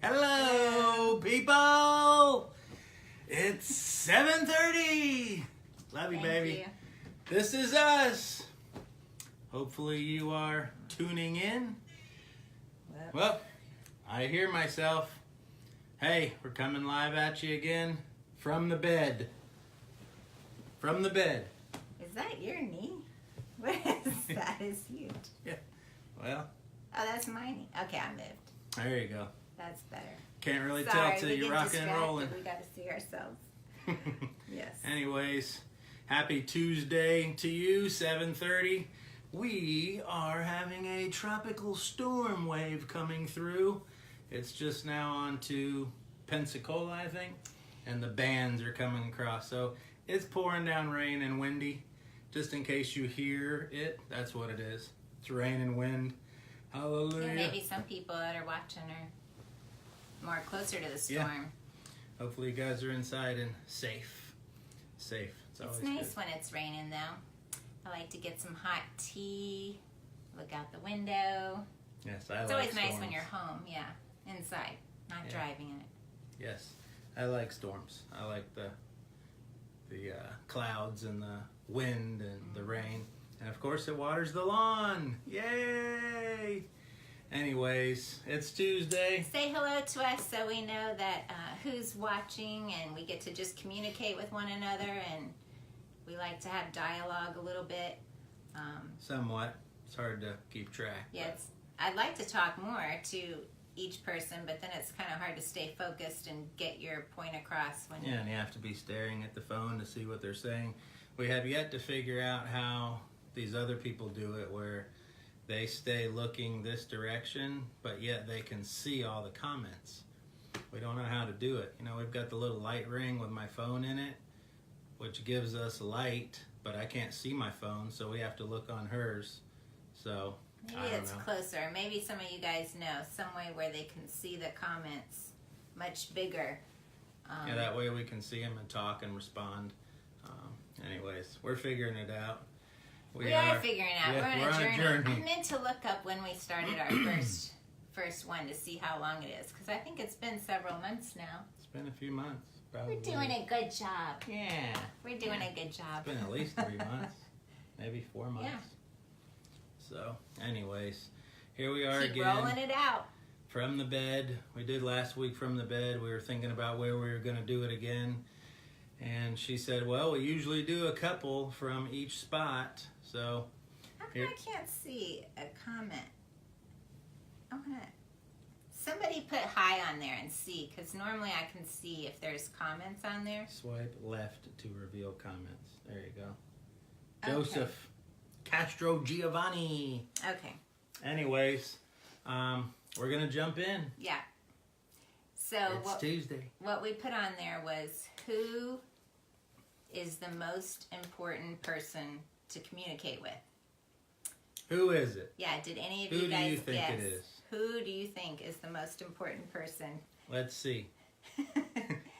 Hello, people! It's 7:30. Love you, Thank baby. you. This is us. Hopefully you are tuning in. Well, I hear myself. Hey, we're coming live at you again from the bed. From the bed. Is that your knee? What is that? Is huge. Yeah. Well, Oh, that's my knee. Okay, I moved. there you go. That's better. Can't really Sorry, tell till we you're get rocking and distracted. rolling. We got to see ourselves. Yes. Anyways, happy Tuesday to you, 7:30. We are having a tropical storm wave coming through. It's just now on to Pensacola, I think, and the bands are coming across. So it's pouring down rain and windy. Just in case you hear it, that's what it is. It's rain and wind. Hallelujah. And maybe some people that are watching are more closer to the storm. Hopefully you guys are inside and safe. Safe. It's always It's nice good. when it's raining, though. I like to get some hot tea, look out the window. Yes, I It's like always nice when storms. you're home, inside, not Yeah. driving in it. Yes, I like storms. I like the clouds and the wind and the rain. And of course it waters the lawn. Yay! Anyways, it's Tuesday. Say hello to us so we know that who's watching, and we get to just communicate with one another, and we like to have dialogue a little bit. Somewhat. It's hard to keep track. Yeah, I'd like to talk more to each person, but then it's kind of hard to stay focused and get your point across when Yeah, and you have to be staring at the phone to see what they're saying. We have yet to figure out how these other people do it, where they stay looking this direction, but yet they can see all the comments. We don't know how to do it. You know, we've got the little light ring with my phone in it, which gives us light, but I can't see my phone, so we have to look on hers. So, maybe I don't it's know. closer. Maybe some of you guys know some way where they can see the comments much bigger. Yeah, that way we can see them and talk and respond. Anyways, we're figuring it out. We are figuring out. Yeah, we're on a journey. I meant to look up when we started our first one to see how long it is, because I think it's been several months now. It's been a few months, probably. We're doing a good job. Yeah. We're doing a good job. It's been at least 3 months, maybe 4 months. Yeah. So, anyways, here we are Keep again. rolling it out. From the bed. We did last week from the bed. We were thinking about where we were going to do it again. And she said, well, we usually do a couple from each spot. So, How come Here. I can't see a comment? Somebody put hi on there and see, because normally I can see if there's comments on there. swipe left to reveal comments. There you go. Okay. Joseph Castro Giovanni. Okay. Anyways, we're going to jump in. Yeah. So It's Tuesday. what we put on there was, who is the most important person to communicate with? Who is it? Yeah, did any of Who you do guys you think guess? it is? Who do you think is the most important person? Let's see.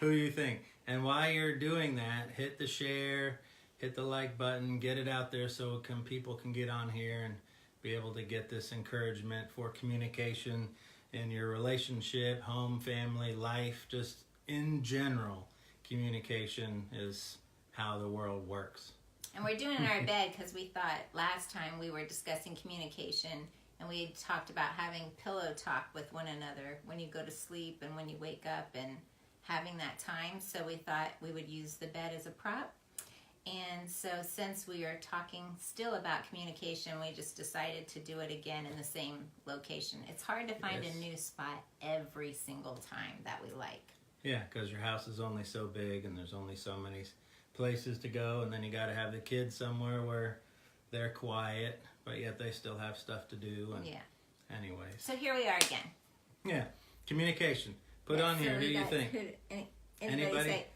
Who you think? And while you're doing that, hit the share, hit the like button, get it out there so people can get on here and be able to get this encouragement for communication in your relationship, home, family, life, just in general. Communication is how the world works. And we're doing it in our bed because we thought last time we were discussing communication, and we talked about having pillow talk with one another when you go to sleep and when you wake up, and having that time. So we thought we would use the bed as a prop. And so since we are talking still about communication, we just decided to do it again in the same location. It's hard to find Yes. a new spot every single time that we like. Yeah, because your house is only so big and there's only so many places to go, and then you got to have the kids somewhere where they're quiet, but yet they still have stuff to do. And Yeah. anyways, So here we are again. yeah, communication. Put Yeah, on so here. Who we do you got- think? Anybody Anybody? say,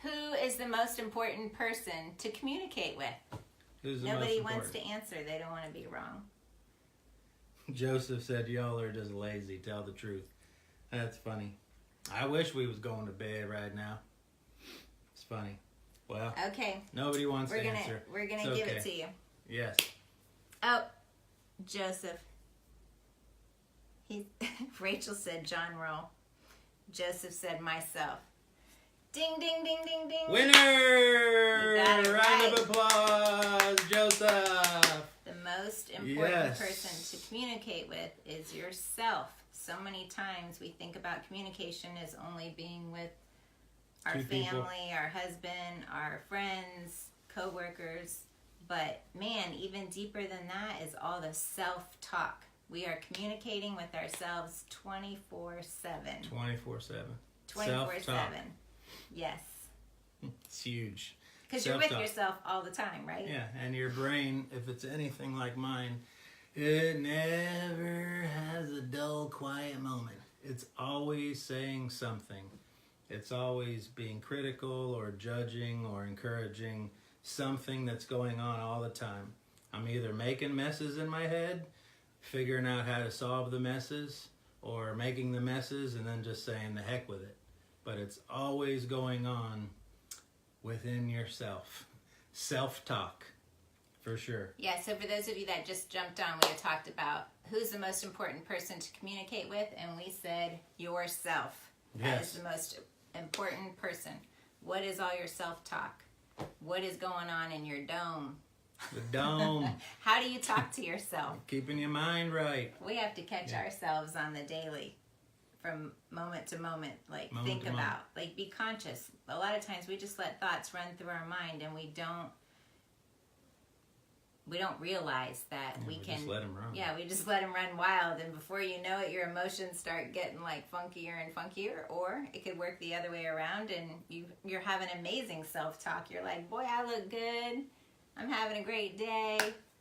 who is the most important person to communicate with? Who's the Nobody most wants important? to answer. They don't want to be wrong. Joseph said, "Y'all are just lazy. Tell the truth." That's funny. I wish we was going to bed right now. It's funny. Well, Okay, nobody wants we're to gonna answer. give okay. it to you. Yes. Oh, Joseph, Rachel said John Roll. Joseph said myself. Ding, ding, ding, ding, ding. Winner! You got it Round right. of applause, Joseph. The most important Yes. person to communicate with is yourself. So many times we think about communication as only being with our Two people. family, our husband, our friends, co-workers. But man, even deeper than that is all the self-talk. We are communicating with ourselves 24/7. 24/7. 24/7. Yes. It's huge. Because you're with Self-talk. yourself all the time, right? Yeah, and your brain, if it's anything like mine, it never has a dull, quiet moment. It's always saying something. It's always being critical or judging or encouraging something that's going on all the time. I'm either making messes in my head, figuring out how to solve the messes, or making the messes and then just saying the heck with it. But it's always going on within yourself. Self-talk, for sure. Yeah, so for those of you that just jumped on, we had talked about who's the most important person to communicate with, and we said yourself. That is Yes. the most important person. What is all your self-talk? What is going on in your dome? The dome. How do you talk to yourself? Keeping your mind right. We have to catch Yeah. ourselves on the daily from moment to moment. Like, Moment think to about, moment. like, be conscious. A lot of times we just let thoughts run through our mind and we don't realize that we can just let them run. Yeah, we just let them run wild, and before you know it, your emotions start getting like funkier and funkier. Or it could work the other way around, and you're having amazing self-talk. You're like, boy, I look good. I'm having a great day.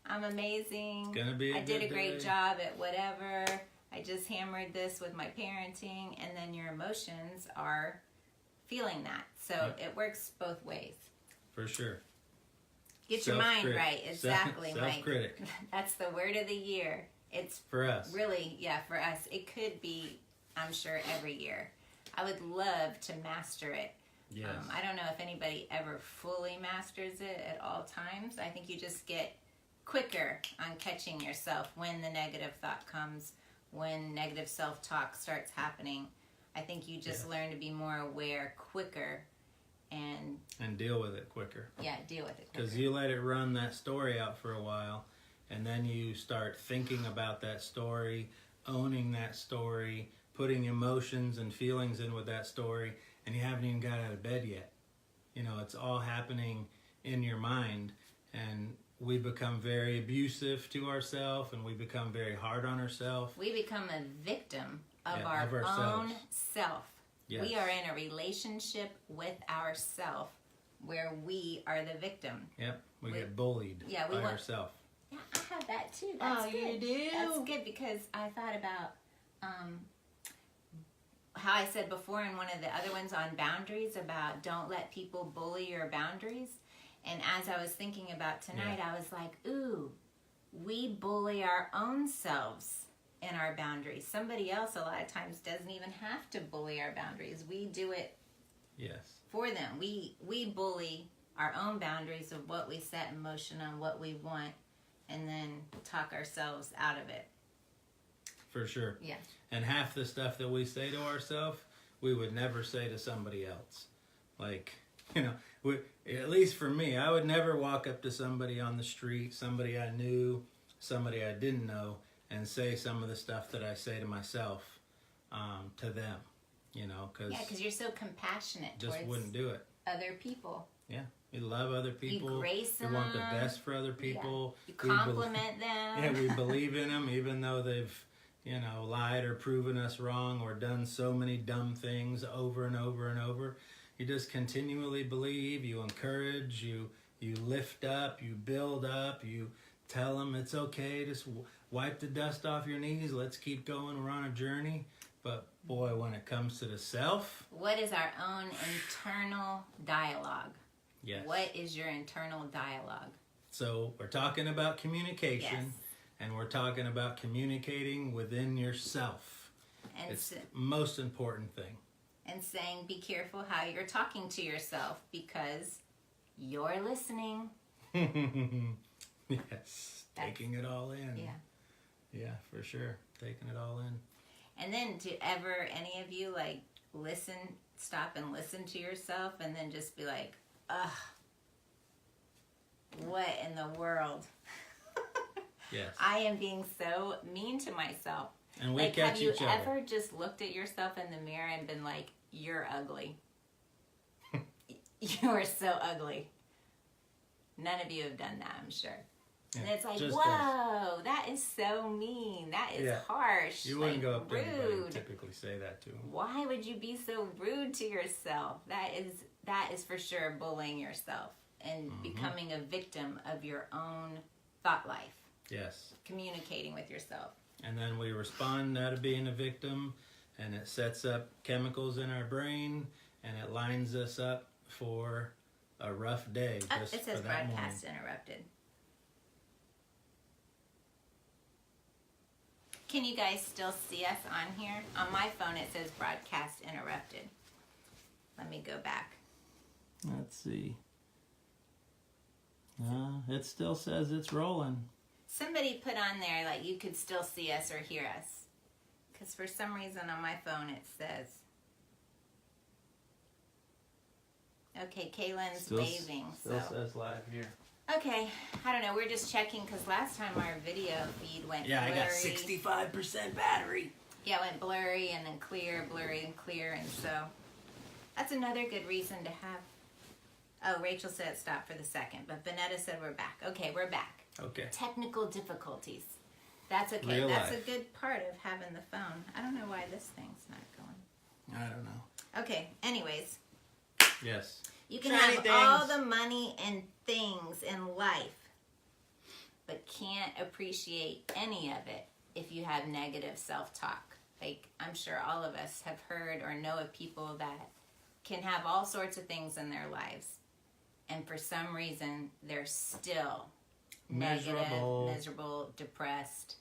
I'm amazing. It's gonna be a I did a good great day. job at whatever. I just hammered this with my parenting, and then your emotions are feeling that. So Yep. it works both ways. For sure. Get your mind Self-critic. right. Exactly, Mike. Self-critic. That's the word of the year. It's For us. really, yeah, for us. It could be, I'm sure, every year. I would love to master it. Yes. I don't know if anybody ever fully masters it at all times. I think you just get quicker on catching yourself when the negative thought comes, when negative self-talk starts happening. I think you just Yes. learn to be more aware quicker and, And deal with it quicker. yeah, deal with it quicker. Because you let it run that story out for a while, and then you start thinking about that story, owning that story, putting emotions and feelings in with that story, and you haven't even got out of bed yet. You know, it's all happening in your mind, and we become very abusive to ourselves, and we become very hard on ourselves. We become a victim of Yeah, our of ourselves. own self. Yes. We are in a relationship with ourself where we are the victim. Yep, we We- get bullied yeah, we by want- ourselves. Yeah, I have that too. That's Oh, good. you do? That's good because I thought about how I said before in one of the other ones on boundaries about don't let people bully your boundaries. And as I was thinking about tonight, I was like, ooh, we bully our own selves in our boundaries. Somebody else a lot of times doesn't even have to bully our boundaries. We do it Yes. for them. We bully our own boundaries of what we set in motion on what we want and then talk ourselves out of it. For sure. Yeah. And half the stuff that we say to ourselves, we would never say to somebody else. Like, you know, at least for me, I would never walk up to somebody on the street, somebody I knew, somebody I didn't know, and say some of the stuff that I say to myself to them, you know, because Yeah, because you're so compassionate just towards wouldn't do it. other people. Yeah, we love other people. grace We want the them. best for other people. You We bel- compliment them. Yeah, we believe in them even though they've, you know, lied or proven us wrong or done so many dumb things over and over and over. You just continually believe, you encourage, you lift up, you build up, you tell them it's okay, just wipe the dust off your knees, let's keep going, we're on a journey. But boy, when it comes to the self, What is our own internal dialogue? yes. What is your internal dialogue? So we're talking about communication, Yes. and we're talking about communicating within yourself. And, It's s- the most important thing. and saying be careful how you're talking to yourself because you're listening. Yes, taking it all in. Yeah. Yeah, for sure. Taking it all in. And then do ever any of you like stop and listen to yourself and then just be like, ugh, what in the world? Yes. I am being so mean to myself. And we Like, catch each other. have you ever just looked at yourself in the mirror and been like, you're ugly? You are so ugly. None of you have done that, I'm sure. Yeah, And it's like, just whoa, that is so mean. That is harsh. You wouldn't like, go up to rude. anybody and typically say that to them. Why would you be so rude to yourself? That is for sure bullying yourself and becoming a victim of your own thought life. Yes. Communicating with yourself. And then we respond out of being a victim, and it sets up chemicals in our brain, and it lines us up for a rough day. Just It says for that broadcast morning. interrupted. Can you guys still see us on here? On my phone it says broadcast interrupted. Let me go back. Let's see. It still says it's rolling. Somebody put on there like you could still see us or hear us. Because for some reason on my phone it says. Okay, Kaylin's waving. Still So says live here. okay, I don't know. We're just checking because last time our video feed went Yeah, blurry. I got 65% battery. Yeah, it went blurry and then clear, blurry and clear, and so that's another good reason to have. Oh, Rachel said it stopped for the second, but Vanetta said we're back. Okay, we're back. Okay. Technical difficulties. That's okay. Real That's life. a good part of having the phone. I don't know why this thing's not going. I don't know. Okay, anyways. Yes. You can Shiny have things. all the money and things in life, but can't appreciate any of it if you have negative self-talk. Like, I'm sure all of us have heard or know of people that can have all sorts of things in their lives, and for some reason, they're still Miserable. negative, miserable, depressed.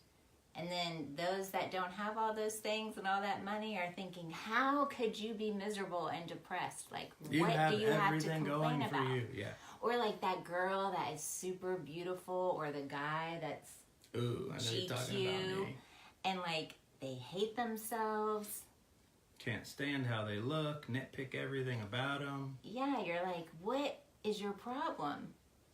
And then those that don't have all those things and all that money are thinking, how could you be miserable and depressed? Like, what do you have to everything complain going about? for you. Yeah. Or like that girl that is super beautiful, or the guy that's Ooh, I know you're talking about GQ, me. and like they hate themselves. Can't stand how they look, nitpick everything about them. Yeah, you're like, what is your problem?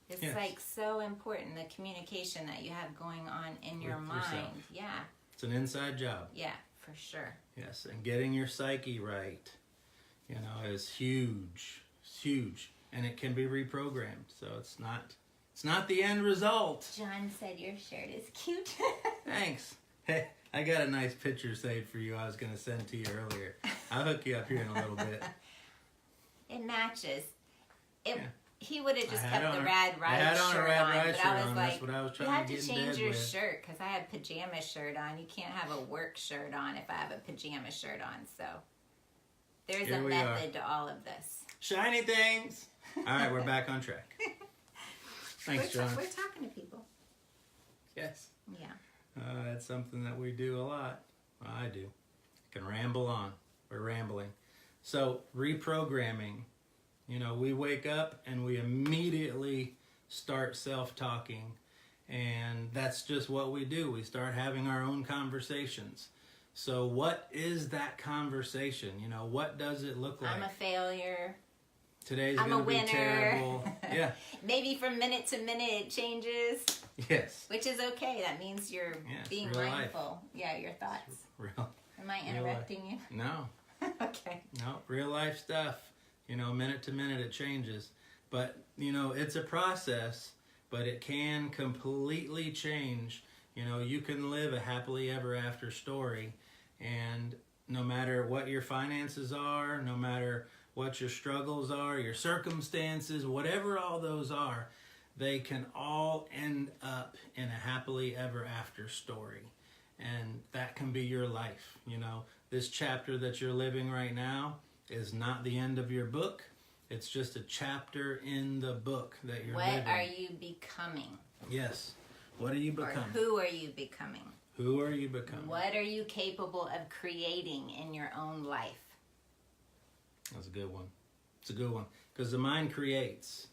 It's Yes. like so important, the communication that you have going on in your With mind. yourself. Yeah, It's an inside job. yeah, for sure. Yes, and getting your psyche right, is huge. It's huge, and it can be reprogrammed. So it's not the end result. John said your shirt is cute. Thanks. Hey, I got a nice picture saved for you. I was gonna send to you earlier. I'll hook you up here in a little bit. It matches. Yeah. He would have just I had kept the on a- Rad I Ride had on a shirt Rad on, Ride but shirt I was on. like, That's what I was you trying have to to get in change bed your with. shirt because I have pajama shirt on. You can't have a work shirt on if I have a pajama shirt on. So there's Here a we method to all of this. Shiny things. All right, we're back on track. Thanks, John. We're talking to people. Yes. Yeah. It's something that we do a lot. Well, I do. Can ramble on. We're rambling. So, reprogramming. We wake up and we immediately start self-talking. And that's just what we do. We start having our own conversations. So, what is that conversation? What does it look like? I'm a failure. Today's I'm going a to be winner. terrible. Yeah. Maybe from minute to minute it changes, Yes. which is okay. That means you're Yes, being real life. mindful. Yeah, your thoughts. Real. Am I real life. interrupting you? No. Okay. No, real life stuff. Minute to minute it changes. But, it's a process, but it can completely change. You can live a happily ever after story, and no matter what your finances are, no matter what your struggles are, your circumstances, whatever all those are, they can all end up in a happily ever after story. And that can be your life. This chapter that you're living right now is not the end of your book. It's just a chapter in the book that you're living. What are you becoming? Yes. What are you Or becoming? who are you becoming? Who are you becoming? What are you capable of creating in your own life? That's a good one. It's a good one. Because the mind creates.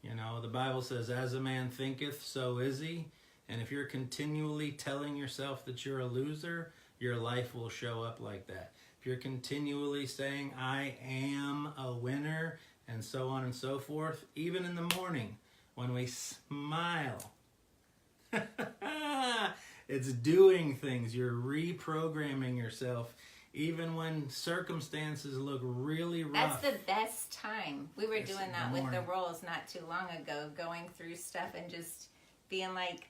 The Bible says, as a man thinketh, so is he. And if you're continually telling yourself that you're a loser, your life will show up like that. If you're continually saying, I am a winner, and so on and so forth, even in the morning when we smile, it's doing things. You're reprogramming yourself. Even when circumstances look really rough. That's the best time. We were It's doing in that the with the morning. rolls not too long ago, going through stuff and just being like,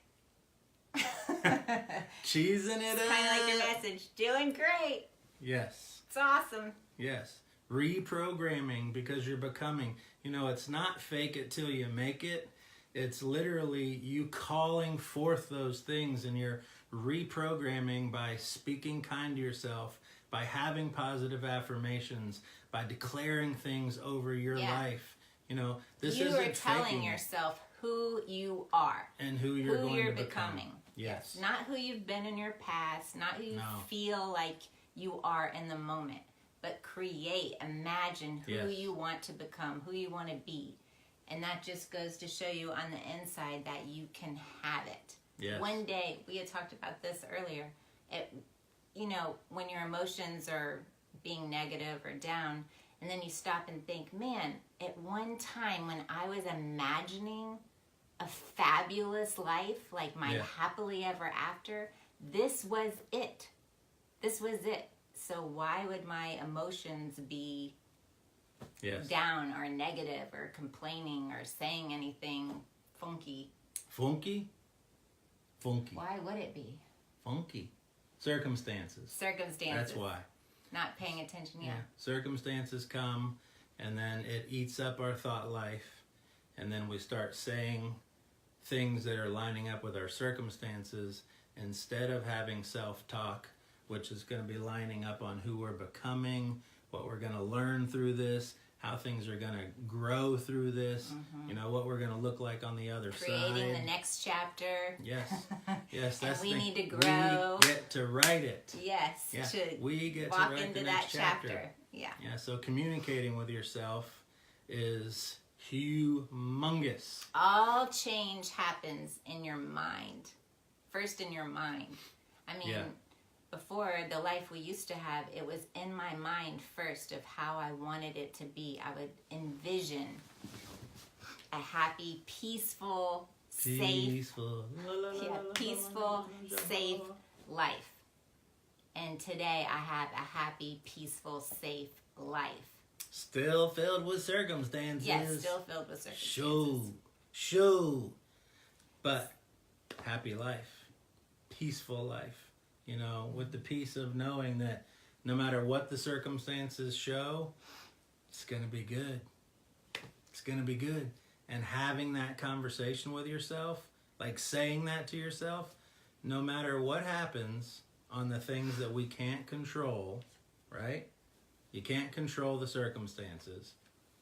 Cheesing it up. kind of like your message, doing great. Yes. It's awesome. Yes. Reprogramming, because you're becoming. You know, it's not fake it till you make it. It's literally you calling forth those things, and you're reprogramming by speaking kind to yourself, by having positive affirmations, by declaring things over your Yeah. life. You know, this You isn't are telling faking it. yourself who you are, And who you're who going you're to become. becoming. Yes. Not who you've been in your past, not who you No. feel like you are in the moment, but imagine who Yes. you want to become, who you want to be. And that just goes to show you on the inside that you can have it. Yes. One day, we had talked about this earlier, when your emotions are being negative or down, and then you stop and think, man, at one time when I was imagining a fabulous life, like my Yeah. happily ever after, this was it. This was it. So why would my emotions be Yes. down or negative or complaining or saying anything funky? Funky? Funky. Why would it be? Funky. Circumstances. Circumstances. That's why. Not paying attention, yeah. Circumstances come, and then it eats up our thought life, and then we start saying things that are lining up with our circumstances instead of having self-talk, which is going to be lining up on who we're becoming, what we're going to learn through this, how things are going to grow through this, you know, what we're going to look like on the other Creating side. the next chapter. Yes. Yes, And that's we the need to thing. grow. We get to write it. Yes, Yeah. to We get to walk write into the that next chapter. Yeah. Yeah, so communicating with yourself is humongous. All change happens in your mind. First in your mind. I mean, Yeah. before the life we used to have, it was in my mind first of how I wanted it to be. I would envision a happy, peaceful, safe, safe life. And today I have a happy, peaceful, safe life. Still filled with circumstances. Yes, still filled with circumstances. Show. But happy life. Peaceful life. You know, with the peace of knowing that no matter what the circumstances show, it's going to be good. It's going to be good. And having that conversation with yourself, like saying that to yourself, no matter what happens on the things that we can't control, right? You can't control the circumstances,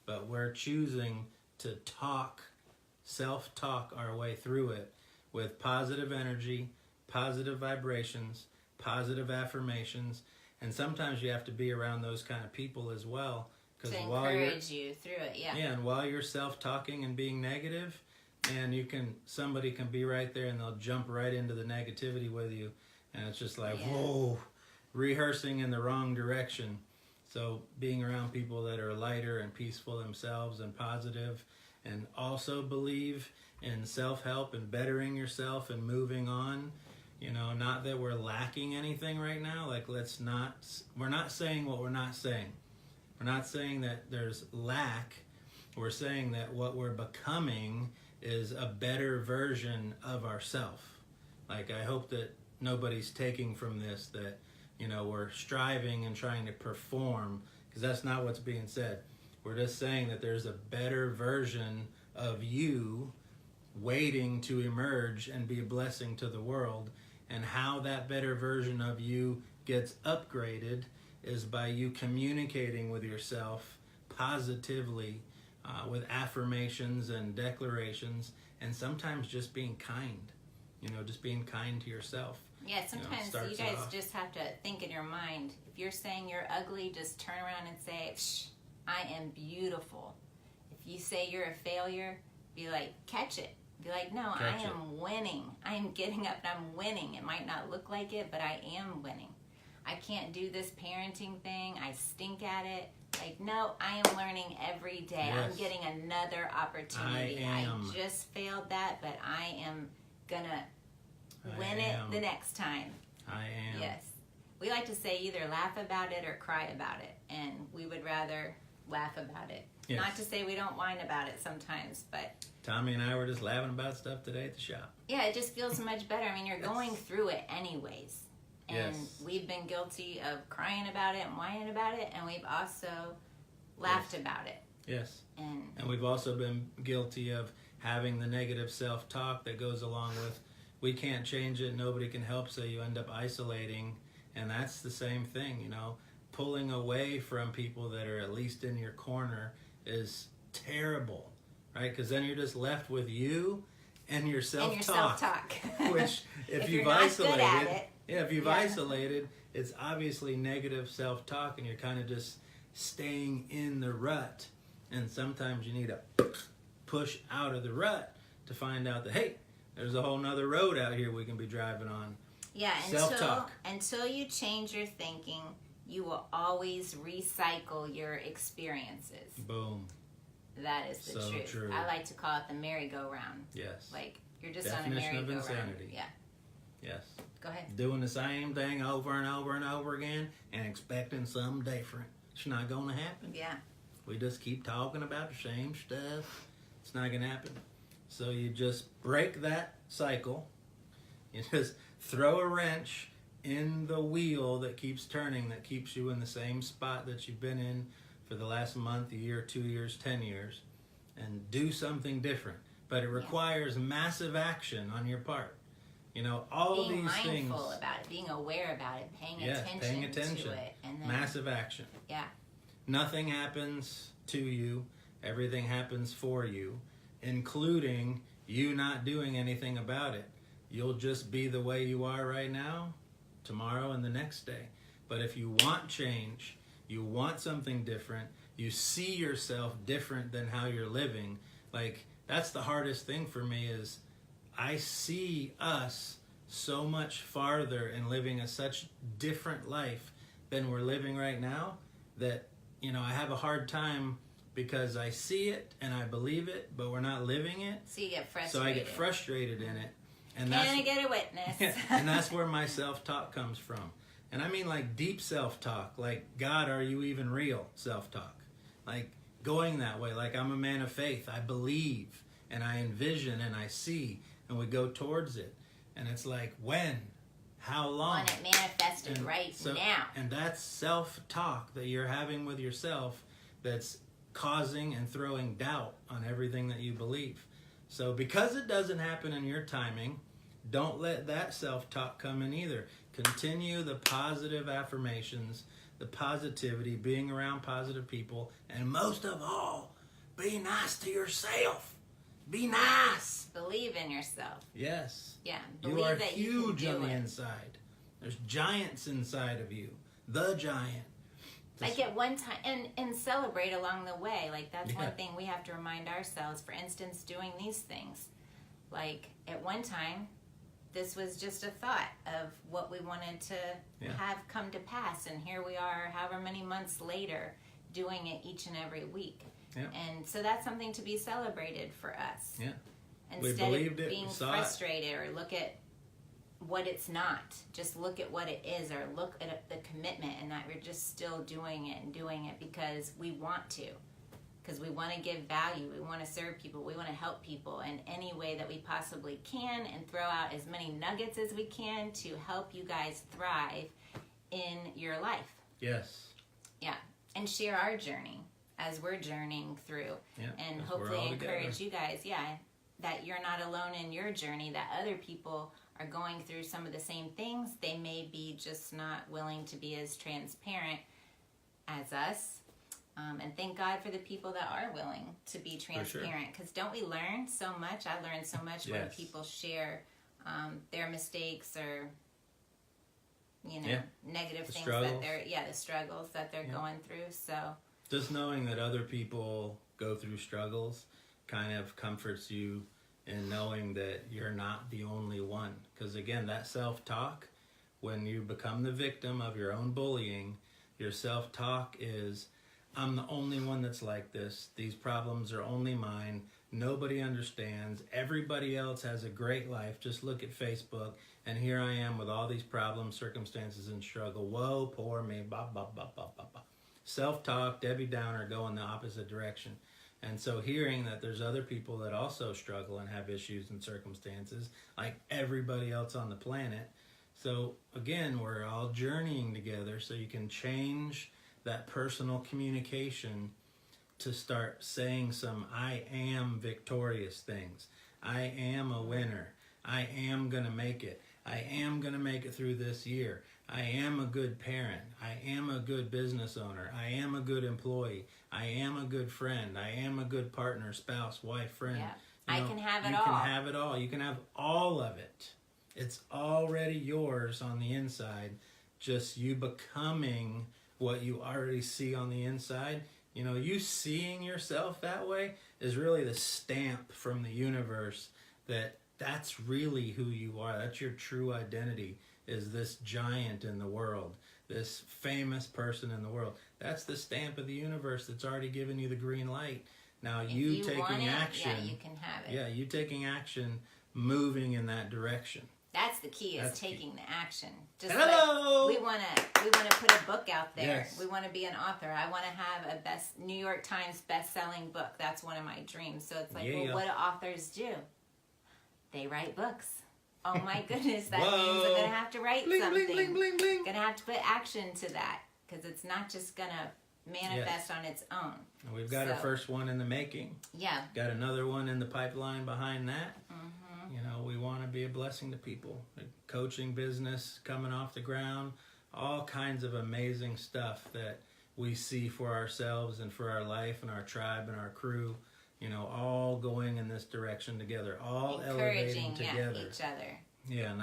but we're choosing to self-talk our way through it with positive energy, positive vibrations, positive affirmations, and sometimes you have to be around those kind of people as well. To encourage you through it, yeah. Yeah, and while you're self-talking and being negative, and somebody can be right there and they'll jump right into the negativity with you, and it's just like, whoa, rehearsing in the wrong direction. So being around people that are lighter and peaceful themselves and positive, and also believe in self-help and bettering yourself and moving on. You know, not that we're lacking anything right now. Like, we're not saying what we're not saying. We're not saying that there's lack. We're saying that what we're becoming is a better version of ourself. Like, I hope that nobody's taking from this that, you know, we're striving and trying to perform, because that's not what's being said. We're just saying that there's a better version of you waiting to emerge and be a blessing to the world. And how that better version of you gets upgraded is by you communicating with yourself positively, with affirmations and declarations, and sometimes just being kind. You know, just being kind to yourself. Yeah, sometimes you guys just have to think in your mind. If you're saying you're ugly, just turn around and say, Psh, I am beautiful. If you say you're a failure, be like, catch it. Be like, no, I am winning. I am getting up and I'm winning. It might not look like it, but I am winning. I can't do this parenting thing. I stink at it. Like, no, I am learning every day. Yes. I'm getting another opportunity. I I am. just failed that, but I am gonna I win it am. the next time. I am. Yes. We like to say either laugh about it or cry about it, and we would rather laugh about it. Yes. Not to say we don't whine about it sometimes, but Tommy and I were just laughing about stuff today at the shop. yeah, it just feels much better. I mean, you're going through it anyways. And Yes. we've been guilty of crying about it and whining about it, and we've also laughed about it. Yes. And And we've also been guilty of having the negative self-talk that goes along with, we can't change it, nobody can help, so you end up isolating. And that's the same thing, you know. Pulling away from people that are at least in your corner is terrible, right? Because then you're just left with you and your self-talk. and your self-talk. Which, if If you've you're not isolated, good at it, if you've yeah. isolated, it's obviously negative self-talk, and you're kind of just staying in the rut. And sometimes you need to push out of the rut to find out that, hey, there's a whole nother road out here we can be driving on. Yeah, Self-talk. until you change your thinking, you will always recycle your experiences. Boom. That is the So truth. true. I like to call it the merry-go-round. Yes. Like, you're just Definition on of a merry-go-round. insanity. Yeah, Yes. go ahead. Doing the same thing over and over and over again and expecting something different. It's not going to happen. Yeah. We just keep talking about the same stuff. It's not going to happen. So you just break that cycle. You just throw a wrench in the wheel that keeps turning, that keeps you in the same spot that you've been in for the last month, a year, 2 years, 10 years, and do something different. But it requires massive action on your part. You know, all Being these things. mindful about it, being aware about it, paying Yes, attention paying attention. to it. And then, Massive action. yeah. Nothing happens to you. Everything happens for you, including you not doing anything about it. You'll just be the way you are right now, tomorrow and the next day. But if you want change, you want something different, you see yourself different than how you're living, like, that's the hardest thing for me is I see us so much farther in living a such different life than we're living right now that, you know, I have a hard time because I see it and I believe it, but we're not living it. So you get frustrated. So I get frustrated in it. And Can I get a witness? and that's where my self-talk comes from. And I mean like deep self-talk, like, God, are you even real self-talk? Like going that way, like I'm a man of faith. I believe and I envision and I see and we go towards it. And it's like, when? How long? Want it manifested And right so- now. And that's self-talk that you're having with yourself that's causing and throwing doubt on everything that you believe. So because it doesn't happen in your timing, don't let that self-talk come in either. Continue the positive affirmations, the positivity, being around positive people, and most of all, be nice to yourself. Be nice. Believe in yourself. Yes. Yeah. You Believe are that huge you can on do the it. inside. There's giants inside of you. The giant. Like at one time, and celebrate along the way. Like that's Yeah. one thing we have to remind ourselves. For instance, doing these things. Like at one time, this was just a thought of what we wanted to Yeah. have come to pass. And here we are, however many months later, doing it each and every week. Yeah. And so that's something to be celebrated for us. Yeah. We Instead believed of it, being we saw it. frustrated or look at what it's not, just look at what it is, or look at the commitment and that we're just still doing it and doing it because we want to, because we want to give value, we want to serve people, we want to help people in any way that we possibly can, and throw out as many nuggets as we can to help you guys thrive in your life. Yes. Yeah, and share our journey as we're journeying through, Yeah. and 'cause we're hopefully all together. encourage you guys, that you're not alone in your journey, that other people are going through some of the same things. They may be just not willing to be as transparent as us. And thank God for the people that are willing to be transparent. Because don't we learn so much? I learned so much when Yes. people share their mistakes or, Yeah. negative The things struggles. the struggles that they're going through. So, Just knowing that other people go through struggles kind of comforts you in knowing that you're not the only one. Because again, that self-talk, when you become the victim of your own bullying, your self-talk is, I'm the only one that's like this. These problems are only mine. Nobody understands. Everybody else has a great life. Just look at Facebook, and here I am with all these problems, circumstances, and struggle. Whoa, poor me. Bah, bah, bah, bah, bah, bah. Self-talk, Debbie Downer, go in the opposite direction. And so hearing that there's other people that also struggle and have issues and circumstances, like everybody else on the planet. So again, we're all journeying together so you can change that personal communication to start saying some I am victorious things. I am a winner. I am going to make it. I am going to make it through this year. I am a good parent. I am a good business owner. I am a good employee. I am a good friend. I am a good partner, spouse, wife, friend. Yeah. I can have it all. You can have it all. You can have all of it. It's already yours on the inside. Just you becoming what you already see on the inside. You know, you seeing yourself that way is really the stamp from the universe that that's really who you are. That's your true identity, is this giant in the world, this famous person in the world. That's the stamp of the universe that's already given you the green light. Now you taking action. Yeah, you can have it. Yeah, you taking action, moving in that direction. That's the key, is taking the action. Just Hello! like we wanna put a book out there. Yes. We wanna be an author. I wanna have a New York Times best-selling book. That's one of my dreams. So it's like, well, what do authors do? They write books. Oh my goodness, that means I'm gonna have to write something. Bling, bling, bling. Gonna have to put action to that, because it's not just gonna manifest on its own. And we've got our first one in the making. Yeah. Got another one in the pipeline behind that. You know, we want to be a blessing to people. The coaching business coming off the ground, all kinds of amazing stuff that we see for ourselves and for our life and our tribe and our crew. You know, all going in this direction together, all elevating together. Each other. Yeah,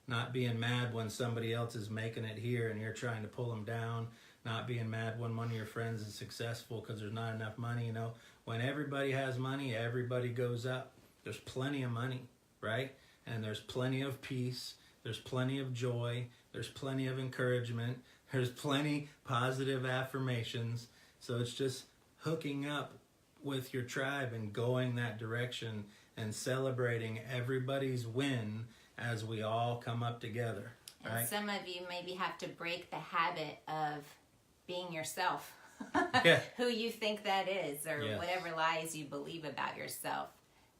not being mad when somebody else is making it here and you're trying to pull them down. Not being mad when one of your friends is successful because there's not enough money. You know, when everybody has money, everybody goes up. There's plenty of money, right? And there's plenty of peace. There's plenty of joy. There's plenty of encouragement. There's plenty positive affirmations. So it's just hooking up with your tribe and going that direction and celebrating everybody's win as we all come up together. And right? some of you maybe have to break the habit of being yourself. Yeah. Who you think that is, or Yes. whatever lies you believe about yourself.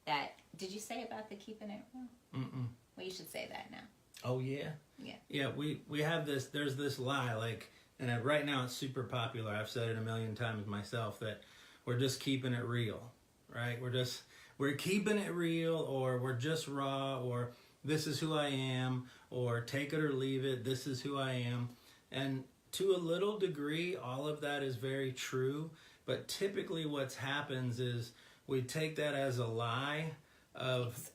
That, did you say about the keeping it real? Mm-mm. Well, you should say that now. Oh, yeah? Yeah. Yeah, we have this, there's this lie, like, and right now it's super popular. I've said it a million times myself, that we're just keeping it real, right? We're keeping it real, or we're just raw, or this is who I am, or take it or leave it, this is who I am. And to a little degree, all of that is very true, but typically what happens is we take that as a lie of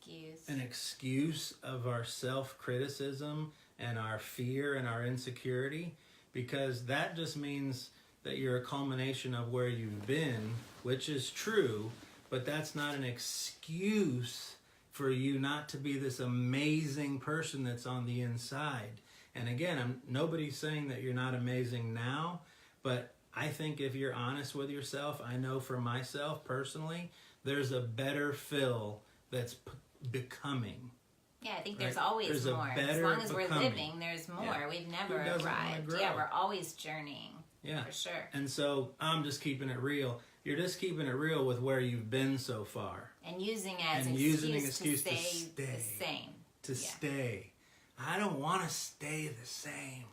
an excuse of our self-criticism and our fear and our insecurity, because that just means that you're a culmination of where you've been, which is true, but that's not an excuse for you not to be this amazing person that's on the inside. And again, nobody's saying that you're not amazing now, but I think if you're honest with yourself, I know for myself personally, there's a better Phil that's becoming. Yeah, I think there's always more. As long as we're living, there's more. Yeah. We've never arrived. Yeah, we're always journeying. Yeah. For sure. And so I'm just keeping it real. You're just keeping it real with where you've been so far. And using as an excuse to stay the same. To stay. I don't want to stay the same.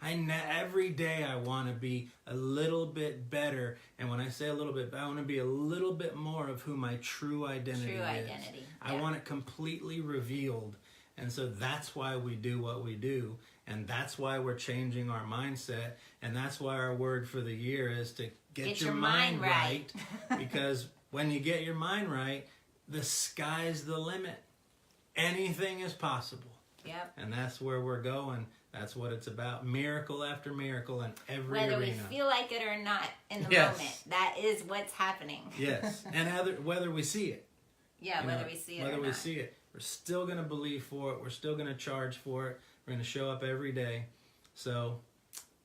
Every day I want to be a little bit better. And when I say a little bit, I want to be a little bit more of who my true identity is. I want it completely revealed. And so that's why we do what we do. And that's why we're changing our mindset. And that's why our word for the year is to get your mind right. Because when you get your mind right, the sky's the limit. Anything is possible. Yep. And that's where we're going. That's what it's about. Miracle after miracle in every arena. Whether we feel like it or not in the moment, that is what's happening. Yes. And whether we see it. Yeah, whether we see it or not. Whether we see it. We're still going to believe for it. We're still going to charge for it. We're going to show up every day. So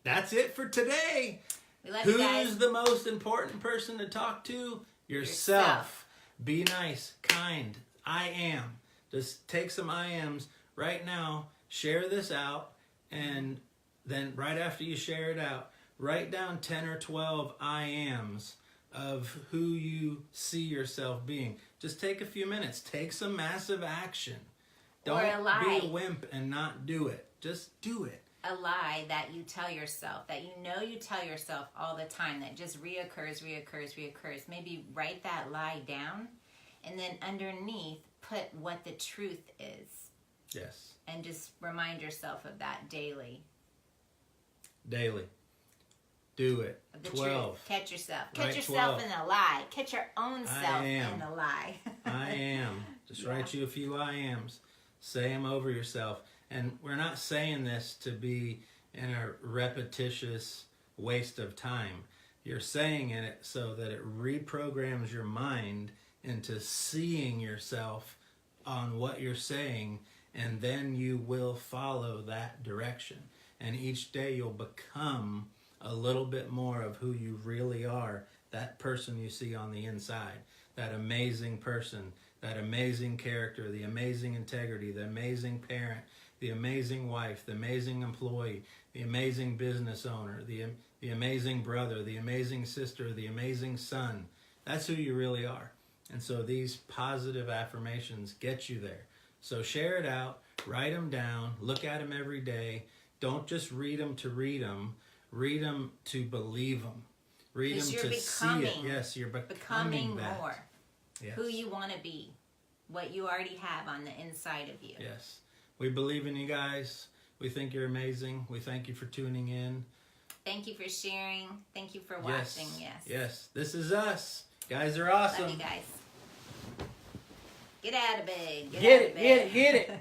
that's it for today. We love you guys. Who's the most important person to talk to? Yourself. Be nice, kind. I am. Just take some I ams right now. Share this out. And then right after you share it out, write down 10 or 12 I ams of who you see yourself being. Just take a few minutes. Take some massive action. Don't be a wimp and not do it. Just do it. A lie that you tell yourself, that you tell yourself all the time, that just reoccurs. Maybe write that lie down, and then underneath put what the truth is. Yes. And just remind yourself of that daily. Daily. Do it. Of the 12. truth. Catch yourself. Catch Write yourself 12. in a lie. Catch your own self in a lie. I am. Just write you a few I ams. Say them over yourself. And we're not saying this to be in a repetitious waste of time. You're saying it so that it reprograms your mind into seeing yourself on what you're saying, and then you will follow that direction. And each day you'll become a little bit more of who you really are, that person you see on the inside, that amazing person, that amazing character, the amazing integrity, the amazing parent, the amazing wife, the amazing employee, the amazing business owner, the amazing brother, the amazing sister, the amazing son. That's who you really are. And so these positive affirmations get you there. So share it out, write them down, look at them every day. Don't just read them to read them. Read them to believe them. Read them to see it. Yes, you're becoming that. More. Yes. Who you want to be. What you already have on the inside of you. Yes. We believe in you guys. We think you're amazing. We thank you for tuning in. Thank you for sharing. Thank you for watching. Yes. Yes. This is us. Guys are awesome. Love you guys. Get out of bed. Get it.